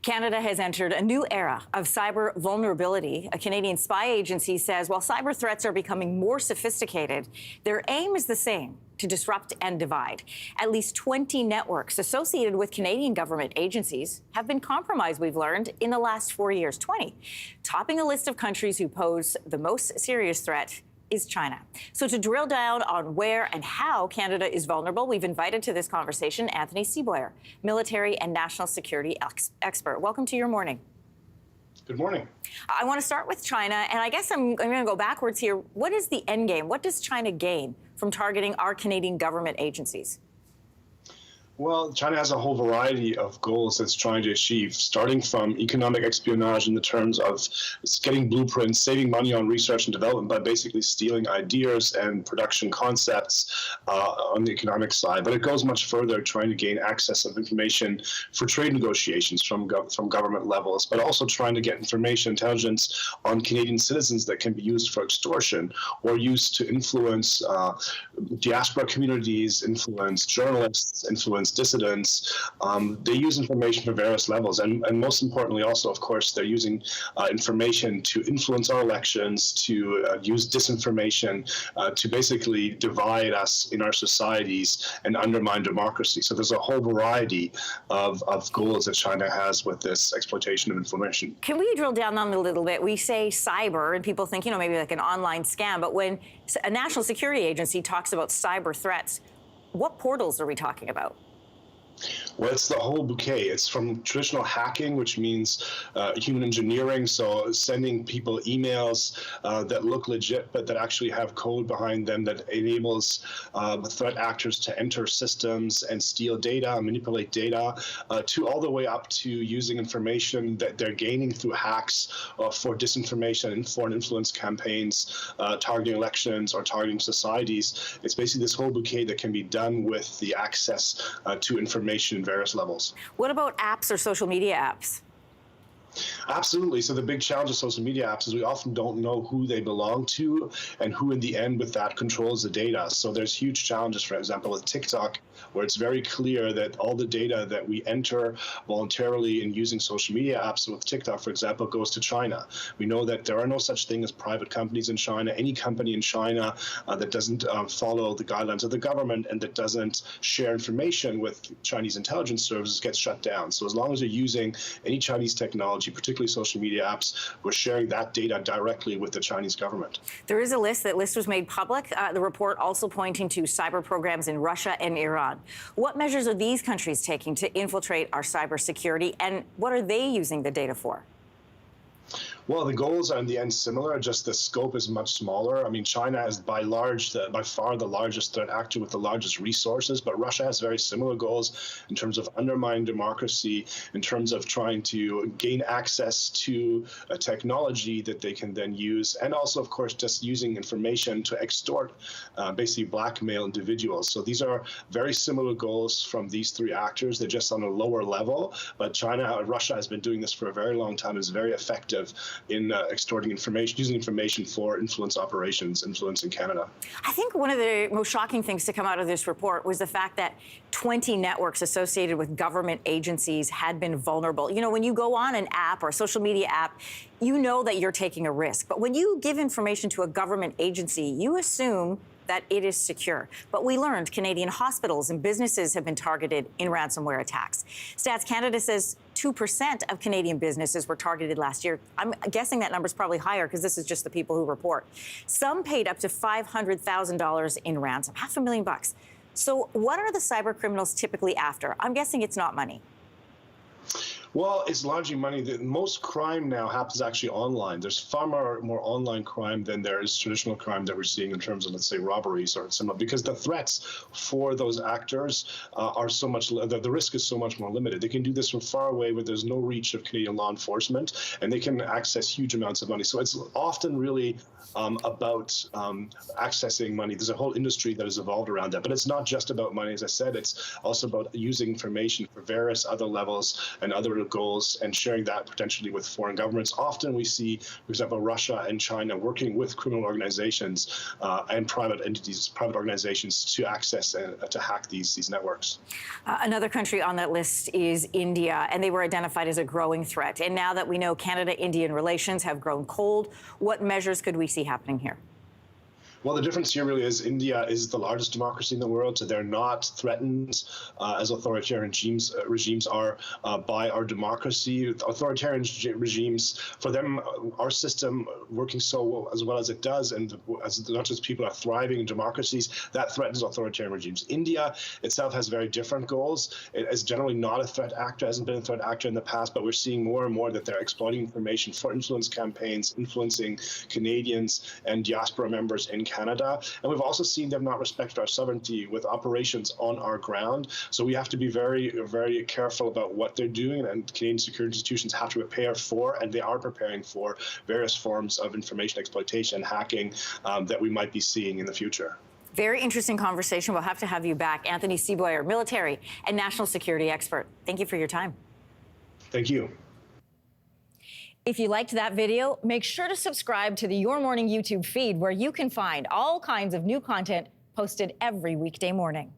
Canada has entered a new era of cyber vulnerability. A Canadian spy agency says while cyber threats are becoming more sophisticated, their aim is the same: to disrupt and divide. At least 20 networks associated with Canadian government agencies have been compromised, we've learned, in the last 4 years. 20. Topping a list of countries who pose the most serious threat is China. So to drill down on where and how Canada is vulnerable, we've invited to this conversation Anthony Seaboyer, military and national security expert. Welcome to your morning. Good morning. I want to start with China, and I guess I'm going to go backwards here. What is the end game? What does China gain from targeting our Canadian government agencies? Well, China has a whole variety of goals it's trying to achieve, starting from economic espionage in the terms of getting blueprints, saving money on research and development by basically stealing ideas and production concepts on the economic side. But it goes much further, trying to gain access of information for trade negotiations from government levels, but also trying to get information, intelligence on Canadian citizens that can be used for extortion or used to influence diaspora communities, influence journalists, influence dissidents. They use information for various levels, and most importantly also, of course, they're using information to influence our elections, to use disinformation to basically divide us in our societies and undermine democracy. So there's a whole variety of goals that China has with this exploitation of information. Can we drill down on it a little bit? We say cyber, and people think, maybe like an online scam, but when a national security agency talks about cyber threats, what portals are we talking about? Well, it's the whole bouquet. It's from traditional hacking, which means human engineering, so sending people emails that look legit, but that actually have code behind them that enables threat actors to enter systems and steal data, manipulate data, to all the way up to using information that they're gaining through hacks for disinformation and foreign influence campaigns, targeting elections or targeting societies. It's basically this whole bouquet that can be done with the access to information in various levels. What about apps or social media apps? Absolutely. So the big challenge of social media apps is we often don't know who they belong to and who in the end with that controls the data. So there's huge challenges, for example, with TikTok, where it's very clear that all the data that we enter voluntarily in using social media apps with TikTok, for example, goes to China. We know that there are no such thing as private companies in China. Any company in China that doesn't follow the guidelines of the government and that doesn't share information with Chinese intelligence services gets shut down. So as long as you're using any Chinese technology, particularly social media apps, we're sharing that data directly with the Chinese government. There is a list. That list was made public. The report also pointing to cyber programs in Russia and Iran. What measures are these countries taking to infiltrate our cybersecurity, and what are they using the data for? Well, the goals are in the end similar, just the scope is much smaller. I mean, China is by far the largest threat actor with the largest resources, but Russia has very similar goals in terms of undermining democracy, in terms of trying to gain access to a technology that they can then use, and also, of course, just using information to extort, basically blackmail individuals. So these are very similar goals from these three actors. They're just on a lower level, but Russia has been doing this for a very long time, is very effective in extorting information, using information for influence operations, influencing Canada. I think one of the most shocking things to come out of this report was the fact that 20 networks associated with government agencies had been vulnerable. When you go on an app or a social media app, you know that you're taking a risk. But when you give information to a government agency, you assume that it is secure. But we learned Canadian hospitals and businesses have been targeted in ransomware attacks. Stats Canada says 2% of Canadian businesses were targeted last year. I'm guessing that number is probably higher because this is just the people who report. Some paid up to $500,000 in ransom, $500,000. So what are the cyber criminals typically after? I'm guessing it's not money. Well, it's largely money. Most crime now happens actually online. There's far more online crime than there is traditional crime that we're seeing in terms of, let's say, robberies or similar, because the threats for those actors are so much, the risk is so much more limited. They can do this from far away where there's no reach of Canadian law enforcement, and they can access huge amounts of money. So it's often really about accessing money. There's a whole industry that has evolved around that, but it's not just about money. As I said, it's also about using information for various other levels and other goals and sharing that potentially with foreign governments. Often we see, for example, Russia and China working with criminal organizations and private entities, private organizations to access and to hack these networks. Another country on that list is India, and they were identified as a growing threat. And now that we know Canada-Indian relations have grown cold, what measures could we see happening here? Well, the difference here really is India is the largest democracy in the world, so they're not threatened as authoritarian regimes are by our democracy. Authoritarian regimes, for them, our system working so well as it does, and as not just people are thriving in democracies, that threatens authoritarian regimes. India itself has very different goals. It is generally not a threat actor, hasn't been a threat actor in the past, but we're seeing more and more that they're exploiting information for influence campaigns, influencing Canadians and diaspora members in Canada. And we've also seen them not respect our sovereignty with operations on our ground. So we have to be very, very careful about what they're doing, and Canadian security institutions have to prepare for, and they are preparing for, various forms of information exploitation and hacking that we might be seeing in the future. Very interesting conversation. We'll have to have you back. Anthony Seeboyer, military and national security expert. Thank you for your time. Thank you. If you liked that video, make sure to subscribe to the Your Morning YouTube feed, where you can find all kinds of new content posted every weekday morning.